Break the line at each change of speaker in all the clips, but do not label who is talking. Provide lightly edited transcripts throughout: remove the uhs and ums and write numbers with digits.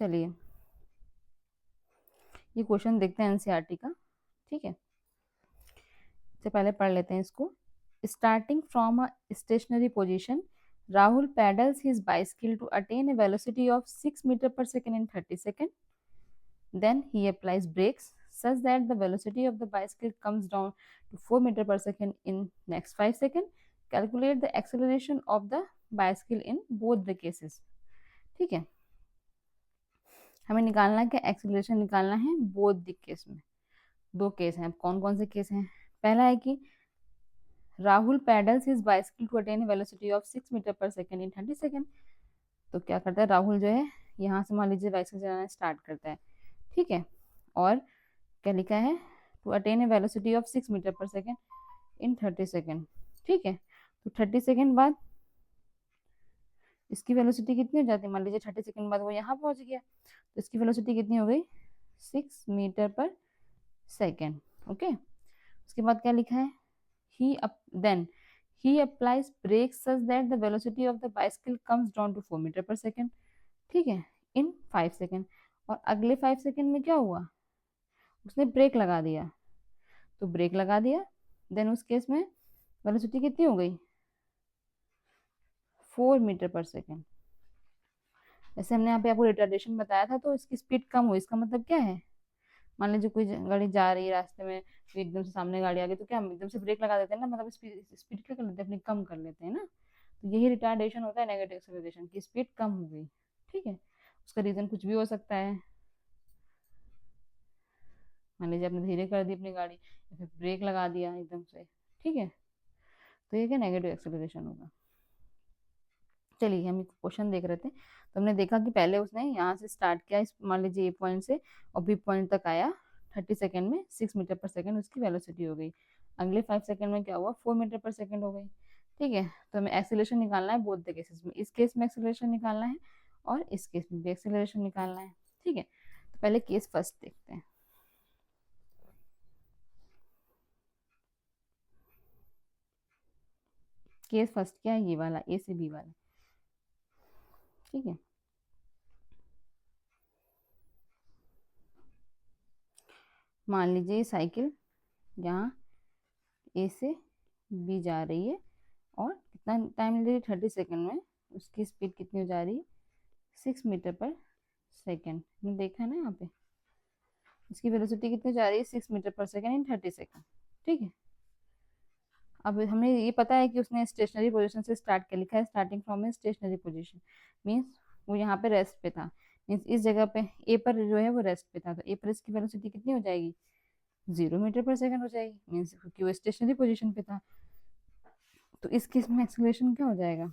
चलिए ये क्वेश्चन देखते हैं एनसीईआरटी का। ठीक है, से पहले पढ़ लेते हैं इसको। Starting from a stationary position, Rahul pedals his bicycle to attain a velocity of 6 meter per second in 30 seconds. Then he applies brakes such that the velocity of the bicycle comes down to 4 meter per second in next 5 seconds. Calculate the acceleration of the bicycle in both the cases. ठीक है, हमें निकालना है क्या, acceleration निकालना है both the case में। दो केस हैं, कौन कौन से केस हैं। पहला है कि Rahul pedals his bicycle to attain velocity of 6 metre पर सेकेंड इन 30 सेकेंड। तो क्या करता है राहुल, जो है यहाँ से मान लीजिए बाइसिकल चलाना स्टार्ट करता है। ठीक है, और क्या लिखा है, to attain a velocity of 6 metre पर सेकेंड इन 30 सेकेंड। ठीक है, तो 30 सेकेंड बाद इसकी वेलोसिटी कितनी हो जाती है, मान लीजिए 30 सेकेंड बाद वो यहाँ पहुंच गया, तो इसकी वेलोसिटी कितनी हो गई, 6 मीटर पर सेकेंड। ओके, उसके बाद क्या लिखा है, then he applies brakes such that the velocity of the bicycle comes down to 4 metre पर सेकेंड। ठीक है, इन 5 सेकेंड। और अगले 5 सेकेंड में क्या हुआ, उसने ब्रेक लगा दिया, तो ब्रेक लगा दिया, देन उस केस में वेलोसिटी कितनी हो गई, 4 मीटर पर सेकेंड। जैसे हमने यहाँ पे आपको रिटार्डेशन बताया था, तो इसकी स्पीड कम हुई, इसका मतलब क्या है, मान लीजिए कोई गाड़ी जा रही है रास्ते में, फिर एकदम से सामने गाड़ी आ गई, तो क्या हम एकदम से ब्रेक लगा देते हैं ना, मतलब स्पीड क्या कर लेते हैं अपनी, कम कर लेते हैं ना। तो यही रिटार्डेशन होता है, नेगेटिव एक्सेलरेशन की स्पीड कम हो गई। ठीक है, उसका रीजन कुछ भी हो सकता है, मान लीजिए आपने धीरे कर दी अपनी गाड़ी या फिर ब्रेक लगा दिया एकदम से। ठीक है, तो ये क्या नेगेटिव एक्सेलरेशन होगा। चलिए हम क्वेश्चन देख रहे थे, तो हमने देखा कि पहले उसने यहाँ से स्टार्ट किया, इस मान लीजिए ए पॉइंट से, और बी पॉइंट तक आया 30 सेकेंड में, 6 मीटर पर सेकेंड उसकी वेलोसिटी हो गई। अगले 5 सेकेंड में क्या हुआ, 4 मीटर पर सेकेंड हो गई। ठीक है, तो हमें एक्सेलरेशन निकालना है बोथ द केसेस में, इस केस में एक्सेलरेशन निकालना है और इस केस में भी एक्सेलरेशन निकालना है। ठीक है, तो पहले केस फर्स्ट देखते हैं। केस फर्स्ट क्या है, ये वाला, ए से बी वाला। ठीक है, मान लीजिए साइकिल यहाँ ए से बी जा रही है, और कितना टाइम ले रही है, 30 सेकेंड में उसकी स्पीड कितनी हो जा रही है, 6 मीटर पर सेकेंड। हमने देखा है ना यहाँ पे, इसकी वेलोसिटी कितनी जा रही है, 6 मीटर पर सेकेंड इन 30 सेकेंड। ठीक है, अब हमें ये पता है कि उसने स्टेशनरी पोजीशन से स्टार्ट किया, लिखा है starting from a stationary position, means वो यहाँ पे रेस्ट पे था, मीन्स इस जगह पे ए पर जो है वो रेस्ट पे था, तो ए पर इसकी वेलोसिटी कितनी हो जाएगी, 0 मीटर पर सेकेंड हो जाएगी, मीन्स क्योंकि वो स्टेशनरी पोजीशन पे था। तो इस केस में एक्सेलरेशन क्या हो जाएगा,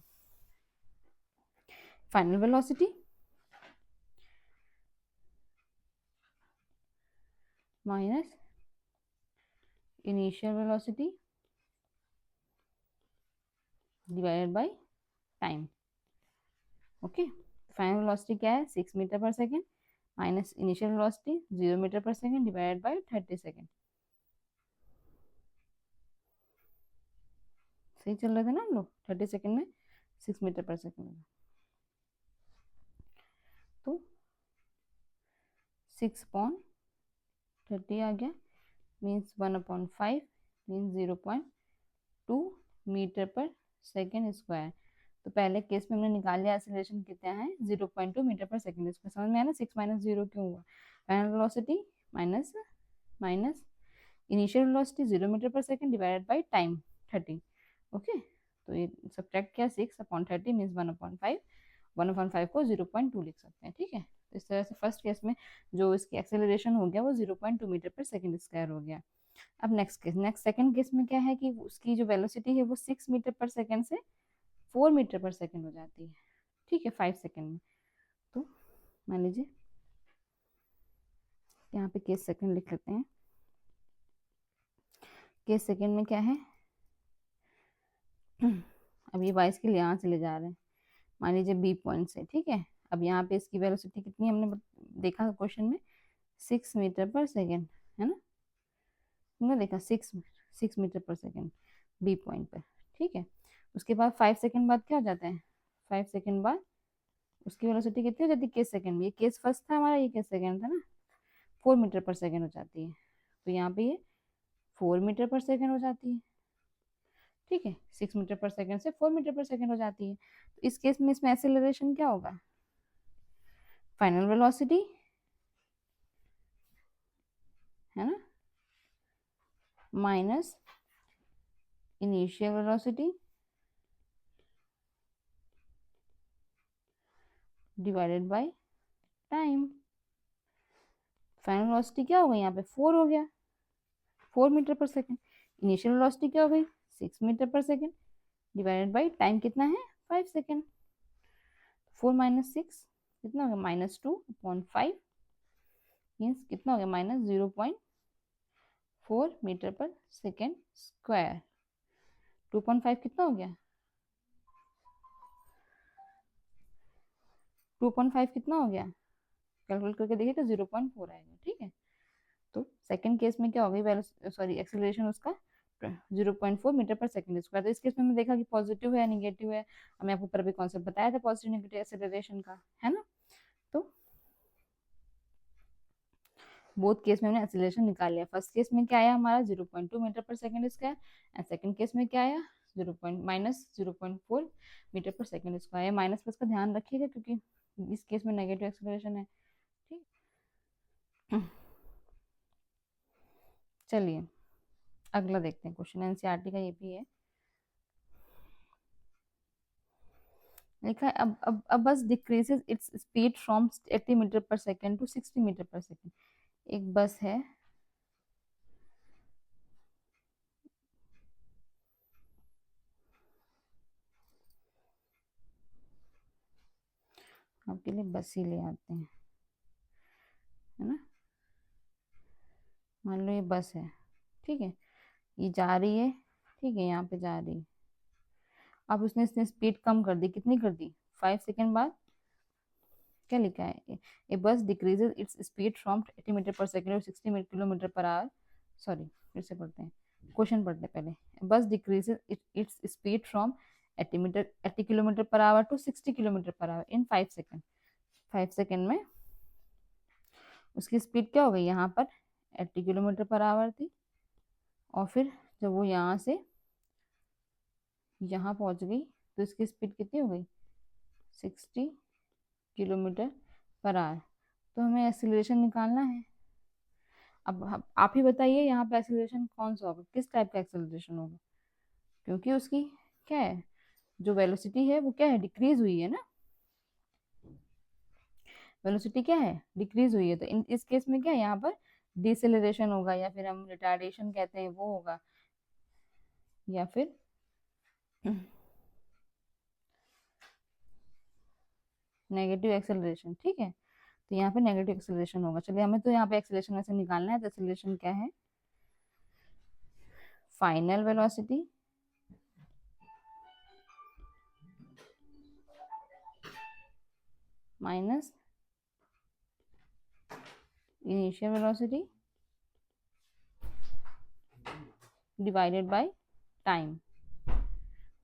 final velocity minus initial velocity divided by time. Okay, final velocity क्या है, 6 मीटर पर second minus initial velocity 0 metre पर सेकेंड डिवाइडेड बाय 30 सेकेंड। सही चल रहे थे ना हम लोग, 30 सेकेंड में 6 मीटर पर सेकेंड, तो 6/30 आ गया, मीन्स 1/5 मीन्स 0.2 मीटर पर सेकेंड स्क्वायर। तो पहले केस में हमने निकाल लिया एक्सेलरेशन कितना है, 0.2 मीटर पर सेकेंड। इसको समझ में आया ना, 6 माइनस 0 क्यों हुआ, final velocity minus minus initial velocity 0 metre पर second divided by time 30। Okay, तो ये सब्ट्रैक्ट किया, 6/30 मीन्स 1/5, 1/5 को 0.2 लिख सकते हैं। ठीक है, तो इस तरह से फर्स्ट केस में जो इसकी एक्सेलरेशन हो गया वो 0.2 मीटर पर सेकेंड स्क्वायर हो गया। अब next case, next second case में क्या है कि उसकी जो वेलोसिटी है वो 6 मीटर पर सेकेंड से 4 मीटर पर सेकेंड हो जाती है। ठीक है, 5 सेकेंड में। तो मान लीजिए यहाँ पे केस सेकंड लिख लेते हैं। केस सेकंड में क्या है, अब ये बाइसिकल यहाँ से ले जा रहे हैं, मान लीजिए बी पॉइंट से। ठीक है, अब यहाँ पे इसकी वेलोसिटी कितनी हमने देखा क्वेश्चन में, 6 मीटर पर सेकेंड, है ना, हमने देखा 6 मीटर पर सेकेंड बी पॉइंट पर। ठीक है, उसके बाद 5 सेकेंड बाद क्या हो जाता है, 5 सेकेंड बाद उसकी वेलोसिटी कितनी हो जाती है केस सेकंड में, ये केस फर्स्ट था हमारा, ये केस सेकंड था ना, 4 मीटर पर सेकंड हो जाती है। तो यहाँ पे ये 4 मीटर पर सेकंड हो जाती है, ठीक है, 6 मीटर पर सेकंड से 4 मीटर पर सेकंड हो जाती है। तो इस केस में इसमें एक्सेलरेशन क्या होगा, फाइनल वेलोसिटी है ना, minus initial velocity divided by time. Final velocity क्या हो गई यहाँ पे 4 हो गया, 4 metre per second. Initial velocity क्या हो गई 6 metre per second divided by time कितना है 5 सेकंड। 4 माइनस 6 कितना हो गया -2/5, मीन्स कितना हो गया -0.4 मीटर पर सेकंड स्क्वायर। 2.5 कितना हो गया 2.5 कितना हो गया, कैलकुलेट करके देखिए तो 0.4 आएगा, ठीक है। तो सेकंड केस में क्या हो गई वैल्यू, सॉरी एक्सेलरेशन उसका 0.4 मीटर पर सेकंड स्क्वायर। तो इस केस में हमने देखा कि पॉजिटिव है या निगेटिव है, हमें आपको ऊपर भी कॉन्सेप्ट बताया था पॉजिटिव नेगेटिव एक्सेलरेशन का, है ना। तो बोथ केस में हमने एक्सेलरेशन निकाल लिया। फर्स्ट केस में क्या आया हमारा 0.2 metre per second square, and second case में क्या आया -0.4 metre per second square. Minus plus का ध्यान रखिएगा क्योंकि इस केस में नेगेटिव एक्सेलरेशन है, ठीक। चलिए अगला देखते हैं क्वेश्चन, एनसीईआरटी का ये भी है। लिखा है अब bus decreases its speed from 80 metre per second to 60 metre per second. एक बस है, आपके लिए बस ही ले आते हैं, है ना। मान लो ये बस है, ठीक है, ये जा रही है, ठीक है, यहाँ पे जा रही है। अब उसने इसने स्पीड कम कर दी, कितनी कर दी 5 सेकंड बाद। क्या लिखा है, a bus decreases its speed from 80 metre per second और 60 किलोमीटर पर आवर। सॉरी फिर से पढ़ते हैं, क्वेश्चन पढ़ते हैं पहले। Bus decreases its speed from 80 kilometre per hour to 60 kilometre per hour in 5 second. 5 second में उसकी स्पीड क्या हो गई, यहाँ पर 80 किलोमीटर पर आवर थी, और फिर जब वो यहाँ से यहाँ पहुंच गई तो इसकी स्पीड कितनी हो गई 60 किलोमीटर पर आवर। तो हमें एक्सीलरेशन निकालना है। अब आप ही बताइए यहाँ पे एक्सीलरेशन कौन सा होगा, किस टाइप का एक्सीलरेशन होगा, क्योंकि उसकी क्या है, जो वेलोसिटी है वो क्या है, डिक्रीज हुई है ना, वेलोसिटी क्या है डिक्रीज हुई है। तो इस केस में क्या है, यहाँ पर डिसेलरेशन होगा, या फिर हम रिटार्डेशन कहते हैं वो होगा, या फिर नेगेटिव एक्सेलरेशन, ठीक है। तो यहाँ पे नेगेटिव एक्सेलरेशन होगा। चलिए हमें तो यहाँ पे एक्सेलरेशन वैसे निकालना है, तो एक्सेलरेशन क्या है, final velocity minus initial velocity divided by time.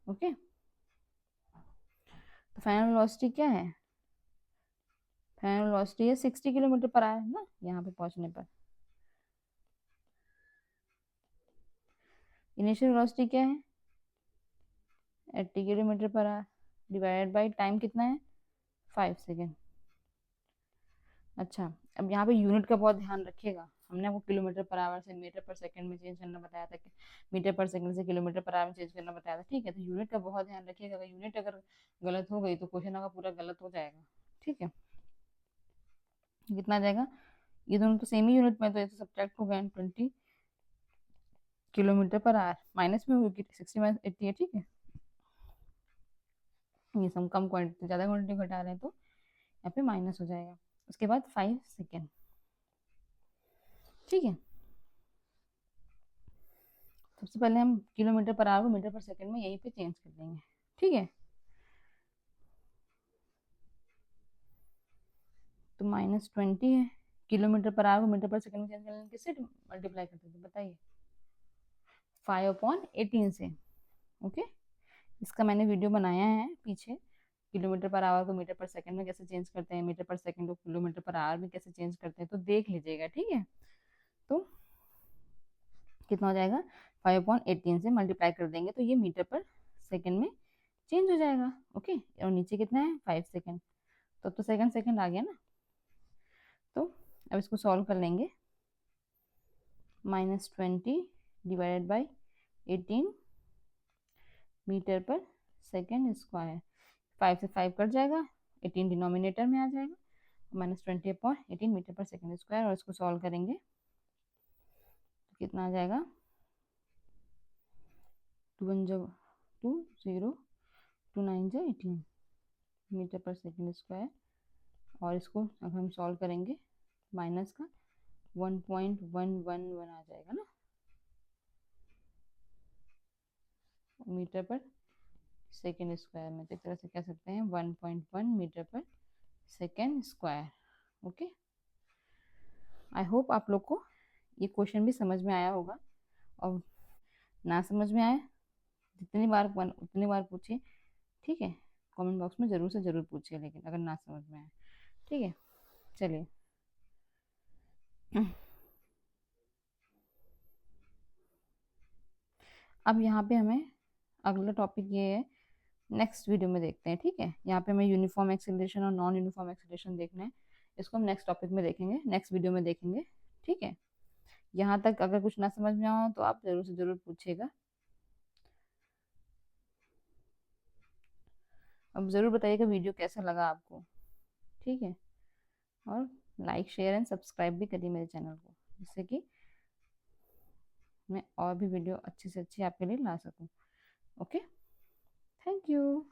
Okay, तो फाइनल वेलोसिटी क्या है, फाइनल वेलोसिटी है 60 किलोमीटर पर आवर ना यहाँ पे पहुंचने पर। इनिशियल वेलोसिटी क्या है 80 kilometre per our divided by time कितना है 5 सेकेंड। अच्छा, अब यहाँ पे यूनिट का बहुत ध्यान रखिएगा, हमने आपको किलोमीटर पर आवर से मीटर पर सेकंड में चेंज करना बताया था, कि मीटर पर सेकंड से किलोमीटर पर आवर में चेंज करना बताया था, ठीक है। तो यूनिट का बहुत ध्यान रखिएगा, अगर यूनिट अगर गलत हो गई तो क्वेश्चन आपका पूरा गलत हो जाएगा, ठीक है। कितना आ जाएगा, ये दोनों तो सेम ही यूनिट में, तो ऐसे सब्ट्रैक्ट हो गए 20 किलोमीटर पर आवर, माइनस में होगी 60 माइनस 80 है, ठीक है। ये सम कम क्वांटिटी ज़्यादा क्वांटिटी घटा रहे हैं तो यहाँ पे माइनस हो जाएगा। उसके बाद 5 सेकेंड, ठीक है। सबसे पहले हम किलोमीटर पर आवर को मीटर पर सेकंड में यहीं पे चेंज कर देंगे, ठीक है। तो -20 है, किलोमीटर पर आवर को मीटर पर सेकंड में चेंज करने किससे मल्टीप्लाई करते थे बताइए, 5/18 से। ओके, इसका मैंने वीडियो बनाया है पीछे, किलोमीटर पर आवर को मीटर पर सेकंड में कैसे चेंज करते हैं, मीटर पर सेकंड को किलोमीटर पर आवर में कैसे चेंज करते हैं, तो देख लीजिएगा, ठीक है। तो कितना हो जाएगा, 5/18 से मल्टीप्लाई कर देंगे तो ये मीटर पर सेकंड में चेंज हो जाएगा। ओके, और नीचे कितना है, 5 सेकंड, तो सेकंड सेकंड आ गया ना। तो अब इसको सॉल्व कर लेंगे। -20 डिवाइडेड बाई 18 मीटर पर सेकेंड स्क्वायर, 5 से 5 कट जाएगा, 18 डिनोमिनेटर में आ जाएगा, -20/18 मीटर पर सेकेंड स्क्वायर। और इसको सॉल्व करेंगे तो कितना आ जाएगा, 2 1 जो 2 0 2 9 जो 18 मीटर पर सेकेंड स्क्वायर। और इसको अब हम सॉल्व करेंगे, माइनस का 1.111 आ जाएगा ना मीटर पर सेकेंड स्क्वायर में। तो इस तरह से कह सकते हैं 1.1 मीटर पर second square. Okay, I hope आप लोग को ये क्वेश्चन भी समझ में आया होगा। और ना समझ में आए, जितनी बार उतनी बार पूछिए, ठीक है। कमेंट बॉक्स में ज़रूर से ज़रूर पूछिए, लेकिन अगर ना समझ में आए, ठीक है। चलिए अब यहाँ पे हमें अगला टॉपिक ये है, नेक्स्ट वीडियो में देखते हैं, ठीक है। यहाँ पे हमें यूनिफॉर्म एक्सेलरेशन और नॉन यूनिफॉर्म एक्सेलरेशन देखना है। इसको हम नेक्स्ट टॉपिक में देखेंगे, नेक्स्ट वीडियो में देखेंगे, ठीक है। यहाँ तक अगर कुछ ना समझ में आओ तो आप ज़रूर से ज़रूर पूछिएगा। अब ज़रूर बताइएगा वीडियो कैसा लगा आपको, ठीक है। और लाइक शेयर एंड सब्सक्राइब भी करिए मेरे चैनल को, जिससे कि मैं और भी वीडियो अच्छी से अच्छी आपके लिए ला सकूं। Okay, thank you.